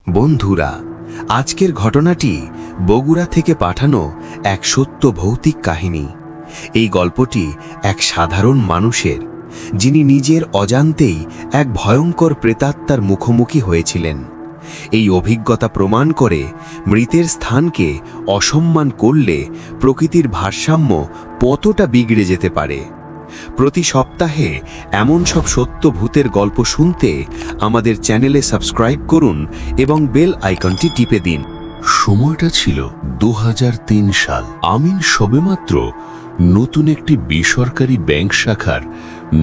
বন্ধুরা, আজকের ঘটনাটি বগুড়া থেকে পাঠানো এক সত্য ভৌতিক কাহিনী। এই গল্পটি এক সাধারণ মানুষের, যিনি নিজের অজান্তেই এক ভয়ঙ্কর প্রেতাত্মার মুখোমুখি হয়েছিলেন। এই অভিজ্ঞতা প্রমাণ করে মৃতের স্থানকে অসম্মান করলে প্রকৃতির ভারসাম্য কতটা বিগড়ে যেতে পারে। প্রতি সপ্তাহে এমন সব সত্য ভূতের গল্প শুনতে আমাদের চ্যানেলে সাবস্ক্রাইব করুন এবং বেল আইকনটি টিপে দিন। সময়টা ছিল 2003 সাল। আমিন সবেমাত্র নতুন একটি বেসরকারি ব্যাংক শাখার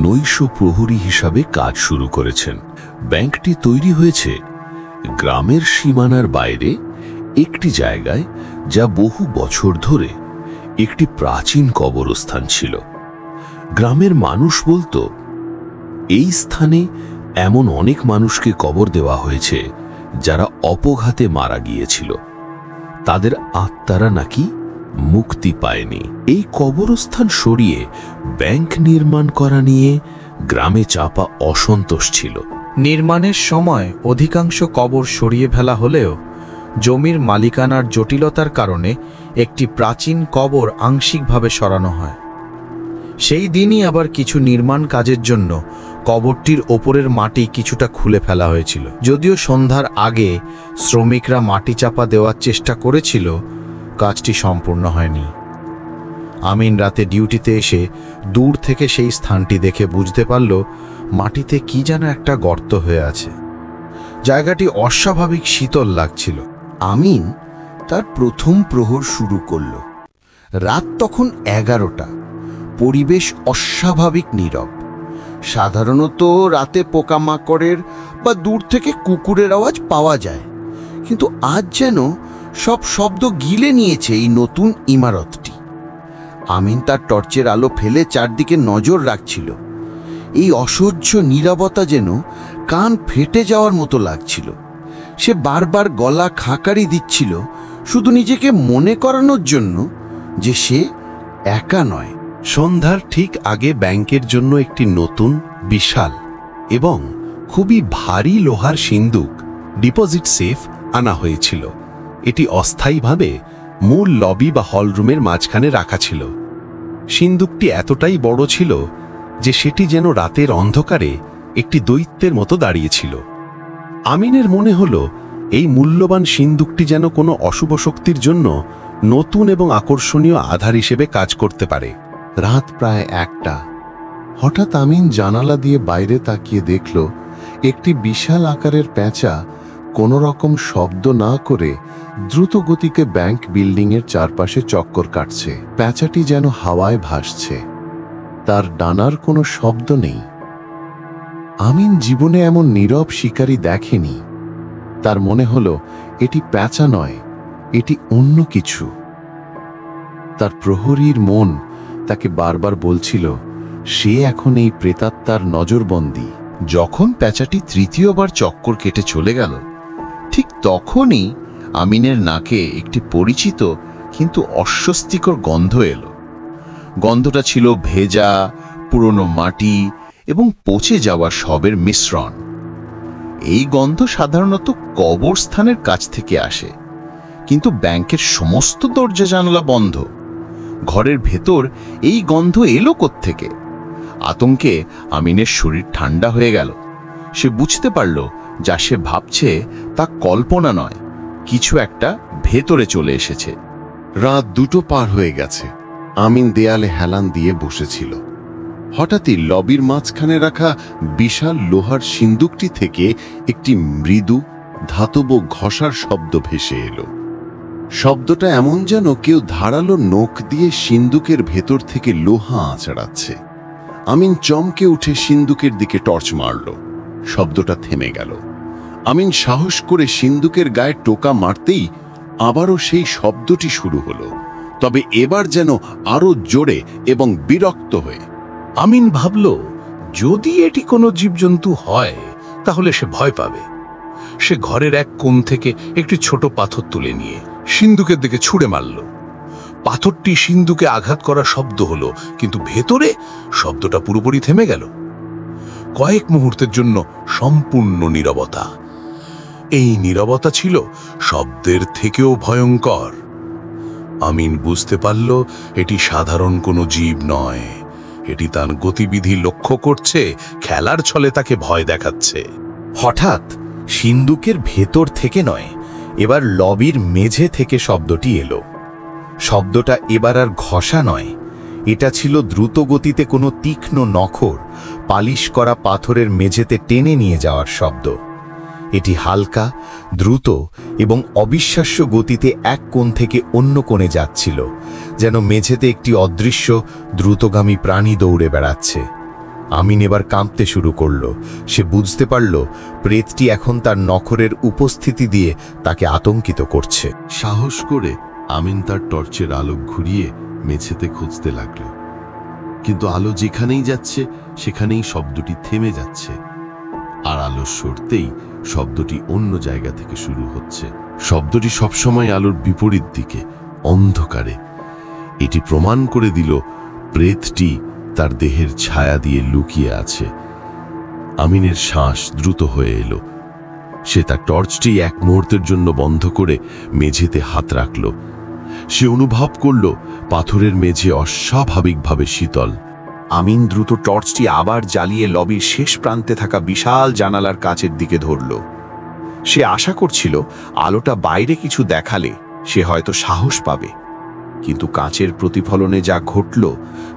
নৈশ প্রহরী হিসাবে কাজ শুরু করেছেন। ব্যাংকটি তৈরি হয়েছে গ্রামের সীমানার বাইরে একটি জায়গায়, যা বহু বছর ধরে একটি প্রাচীন কবরস্থান ছিল। গ্রামের মানুষ বলতো, এই স্থানে এমন অনেক মানুষকে কবর দেওয়া হয়েছে যারা অপঘাতে মারা গিয়েছিল। তাদের আত্মারা নাকি মুক্তি পায়নি। এই কবরস্থান সরিয়ে ব্যাংক নির্মাণ করা নিয়ে গ্রামে চাপা অসন্তোষ ছিল। নির্মাণের সময় অধিকাংশ কবর সরিয়ে ফেলা হলেও জমির মালিকানার জটিলতার কারণে একটি প্রাচীন কবর আংশিকভাবে সরানো হয়। সেই দিনই আবার কিছু নির্মাণ কাজের জন্য কবরটির ওপরের মাটি কিছুটা খুলে ফেলা হয়েছিল। যদিও সন্ধ্যার আগে শ্রমিকরা মাটি চাপা দেওয়ার চেষ্টা করেছিল, কাজটি সম্পূর্ণ হয়নি। আমিন রাতে ডিউটিতে এসে দূর থেকে সেই স্থানটি দেখে বুঝতে পারল মাটিতে কি যেন একটা গর্ত হয়ে আছে। জায়গাটি অস্বাভাবিক শীতল লাগছিল। আমিন তার প্রথম প্রহর শুরু করল। রাত তখন 11টা। পরিবেশ অস্বাভাবিক নীরব। সাধারণত রাতে পোকামাকড়ের বা দূর থেকে কুকুরের আওয়াজ পাওয়া যায়, কিন্তু আজ যেন সব শব্দ গিলে নিয়েছে এই নতুন ইমারতটি। আমিন তার টর্চের আলো ফেলে চারদিকে নজর রাখছিল। এই অসহ্য নীরবতা যেন কান ফেটে যাওয়ার মতো লাগছিল। সে বারবার গলা খাকারি দিচ্ছিল, শুধু নিজেকে মনে করানোর জন্য যে সে একা নয়। সন্ধ্যার ঠিক আগে ব্যাংকের জন্য একটি নতুন, বিশাল এবং খুবই ভারী লোহার সিন্দুক, ডিপোজিট সেফ আনা হয়েছিল। এটি অস্থায়ীভাবে মূল লবি বা হলরুমের মাঝখানে রাখা ছিল। সিন্দুকটি এতটাই বড় ছিল যে সেটি যেন রাতের অন্ধকারে একটি দৈত্যের মতো দাঁড়িয়েছিল। আমিনের মনে হলো এই মূল্যবান সিন্দুকটি যেন কোনো অশুভ শক্তির জন্য নতুন এবং আকর্ষণীয় আধার হিসেবে কাজ করতে পারে। রাত প্রায় 1টা। হঠাৎ আমিন জানালা দিয়ে বাইরে তাকিয়ে দেখল একটি বিশাল আকারের পেঁচা কোনো রকম শব্দ না করে দ্রুত গতিতে ব্যাংক বিল্ডিংয়ের চারপাশে চক্কর কাটছে। পেঁচাটি যেন হাওয়ায় ভাসছে, তার ডানার কোনো শব্দ নেই। আমিন জীবনে এমন নীরব শিকারী দেখেনি। তার মনে হলো এটি পেঁচা নয়, এটি অন্য কিছু। তার প্রহরীর মন তাকে বারবার বলছিল সে এখন এই প্রেতাত্মার নজরবন্দী। যখন পেঁচাটি তৃতীয়বার চক্কর কেটে চলে গেল, ঠিক তখনই আমিনের নাকে একটি পরিচিত কিন্তু অস্বস্তিকর গন্ধ এলো। গন্ধটা ছিল ভেজা, পুরনো মাটি এবং পচে যাওয়া শবের মিশ্রণ। এই গন্ধ সাধারণত কবরস্থানের কাছ থেকে আসে, কিন্তু ব্যাংকের সমস্ত দরজা জানালা বন্ধ। ঘরের ভেতর এই গন্ধ এলো কোত্থেকে? আতঙ্কে আমিনের শরীর ঠান্ডা হয়ে গেল। সে বুঝতে পারল যা সে ভাবছে তা কল্পনা নয়, কিছু একটা ভেতরে চলে এসেছে। রাত 2টো পার হয়ে গেছে। আমিন দেয়ালে হেলান দিয়ে বসেছিল। হঠাৎই লবির মাঝখানে রাখা বিশাল লোহার সিন্দুকটি থেকে একটি মৃদু ধাতব ঘষার শব্দ ভেসে এলো। শব্দটা এমন যেন কেউ ধারালো নখ দিয়ে সিন্দুকের ভেতর থেকে লোহা আঁচড়াচ্ছে। আমিন চমকে উঠে সিন্দুকের দিকে টর্চ মারল। শব্দটা থেমে গেল। আমিন সাহস করে সিন্দুকের গায়ে টোকা মারতেই আবারও সেই শব্দটি শুরু হলো, তবে এবার যেন আরো জোরে এবং বিরক্ত হয়ে। আমিন ভাবল, যদি এটি কোনো জীবজন্তু হয় তাহলে সে ভয় পাবে। সে ঘরের এক কোণ থেকে একটি ছোট পাথর তুলে নিয়ে সিন্দুকের দিকে ছুঁড়ে মারল। পাথরটি সিন্দুকে আঘাত করা শব্দ হলো, কিন্তু ভেতরে শব্দটা পুরোপুরি থেমে গেল। কয়েক মুহূর্তের জন্য সম্পূর্ণ নীরবতা। এই নীরবতা ছিল শব্দের থেকেও ভয়ঙ্কর। আমিন বুঝতে পারল এটি সাধারণ কোনো জীব নয়, এটি তার গতিবিধি লক্ষ্য করছে, খেলার ছলে তাকে ভয় দেখাচ্ছে। হঠাৎ সিন্দুকের ভেতর থেকে নয়, এবার লবির মেঝে থেকে শব্দটি এলো। শব্দটা এবার আর ঘষা নয়, এটা ছিল দ্রুত গতিতে কোনো তীক্ষ্ণ নখর পালিশ করা পাথরের মেঝেতে টেনে নিয়ে যাওয়ার শব্দ। এটি হালকা, দ্রুত এবং অবিশ্বাস্য গতিতে এক কোণ থেকে অন্য কোণে যাচ্ছিল, যেন মেঝেতে একটি অদৃশ্য দ্রুতগামী প্রাণী দৌড়ে বেড়াচ্ছে। আমিন এবার কাঁপতে শুরু করল। সে বুঝতে পারল প্রেতটি এখন তার নখরের উপস্থিতি দিয়ে তাকে আতঙ্কিত করছে। সাহস করে আমিন তার টর্চের আলো ঘুরিয়ে মেঝেতে খুঁজতে লাগল, কিন্তু আলো যেখানেই যাচ্ছে সেখানেই শব্দটি থেমে যাচ্ছে, আর আলো সরতেই শব্দটি অন্য জায়গা থেকে শুরু হচ্ছে। শব্দটি সবসময় আলোর বিপরীত দিকে, অন্ধকারে। এটি প্রমাণ করে দিল প্রেতটি তার দেহের ছায়া দিয়ে লুকিয়ে আছে। আমিনের শ্বাস দ্রুত হয়ে এলো। সে তার টর্চটি এক মুহূর্তের জন্য বন্ধ করে মেঝেতে হাত রাখল। সে অনুভব করল পাথরের মেঝে অস্বাভাবিকভাবে শীতল। আমিন দ্রুত টর্চটি আবার জ্বালিয়ে লবির শেষ প্রান্তে থাকা বিশাল জানালার কাচের দিকে ধরল। সে আশা করছিল আলোটা বাইরে কিছু দেখালে সে হয়তো সাহস পাবে, কিন্তু কাচের প্রতিফলনে যা ঘটল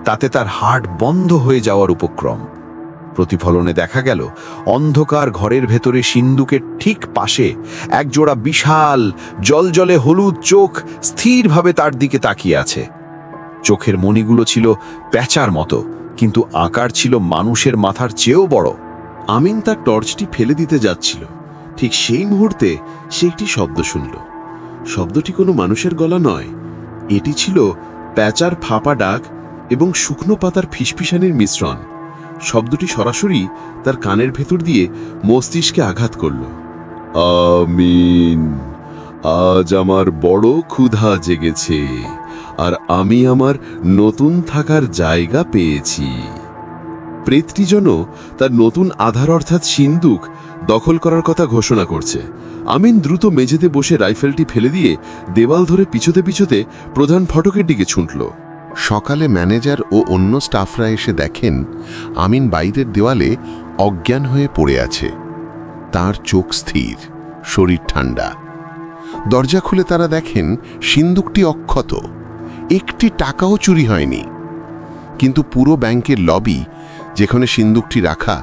তাতে তার হার্ট বন্ধ হয়ে যাওয়ার উপক্রম। প্রতিফলনে দেখা গেল অন্ধকার ঘরের ভেতরে সিন্দুকের ঠিক পাশে একজোড়া বিশাল জলজলে হলুদ চোখ স্থিরভাবে তার দিকে তাকিয়ে আছে। চোখের মণিগুলো ছিল প্যাঁচার মতো, কিন্তু আকার ছিল মানুষের মাথার চেয়েও বড়। আমিন তার টর্চটি ফেলে দিতে যাচ্ছিল, ঠিক সেই মুহূর্তে সে একটি শব্দ শুনল। শব্দটি কোনো মানুষের গলা নয়, এটি ছিল প্যাঁচার ফাঁপা ডাক এবং শুকনো পাতার ফিসফিসানির মিশ্রণ। শব্দটি সরাসরি তার কানের ভেতর দিয়ে মস্তিষ্কে আঘাত করল। আমিন, আজ আমার বড় ক্ষুধা জেগেছে, আর আমি আমার নতুন থাকার জায়গা পেয়েছি। প্রেতটি যেন তার নতুন আধার অর্থাৎ সিন্দুক দখল করার কথা ঘোষণা করছে। আমিন দ্রুত মেঝেতে বসে রাইফেলটি ফেলে দিয়ে দেওয়াল ধরে পিছোতে পিছোতে প্রধান ফটকের দিকে ছুটল। সকালে ম্যানেজার ও অন্য স্টাফরা এসে দেখেন আমিন বাইরের দেওয়ালে অজ্ঞান হয়ে পড়ে আছে। তার চোখ স্থির, শরীর ঠান্ডা। দরজা খুলে তারা দেখেন সিন্দুকটি অক্ষত, একটি টাকাও চুরি হয়নি। কিন্তু পুরো ব্যাংকের লবি যেখানে সিন্দুকটি রাখা,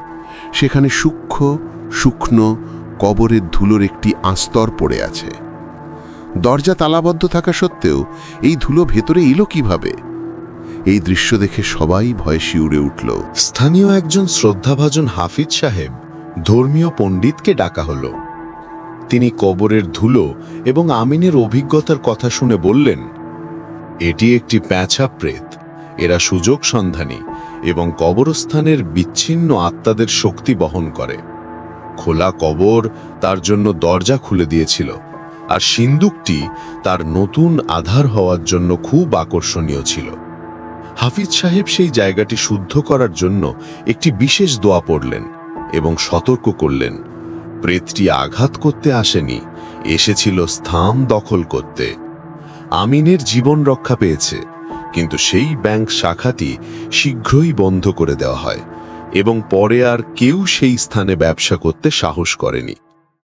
সেখানে সূক্ষ্ম শুকনো কবরের ধুলোর একটি আস্তর পড়ে আছে। দরজা তালাবদ্ধ থাকা সত্ত্বেও এই ধুলো ভেতরে এলো কিভাবে? এই দৃশ্য দেখে সবাই ভয়ে শিউরে উঠল। স্থানীয় একজন শ্রদ্ধাভাজন হাফিজ সাহেব ধর্মীয় পণ্ডিতকে ডাকা হলো। তিনি কবরের ধুলো এবং আমিনের অভিজ্ঞতার কথা শুনে বললেন, এটি একটি প্যাঁচা প্রেত। এরা সুযোগ সন্ধানী এবং কবরস্থানের বিচ্ছিন্ন আত্মাদের শক্তি বহন করে। খোলা কবর তার জন্য দরজা খুলে দিয়েছিল, আর সিন্দুকটি তার নতুন আধার হওয়ার জন্য খুব আকর্ষণীয় ছিল। হাফিজ সাহেব সেই জায়গাটি শুদ্ধ করার জন্য একটি বিশেষ দোয়া পড়লেন এবং সতর্ক করলেন, প্রেতটি আঘাত করতে আসেনি, এসেছিল স্থান দখল করতে। আমিনের জীবন রক্ষা পেয়েছে, কিন্তু সেই ব্যাংক শাখাটি শীঘ্রই বন্ধ করে দেওয়া হয় এবং পরে আর কেউ সেই স্থানে ব্যবসা করতে সাহস করেনি।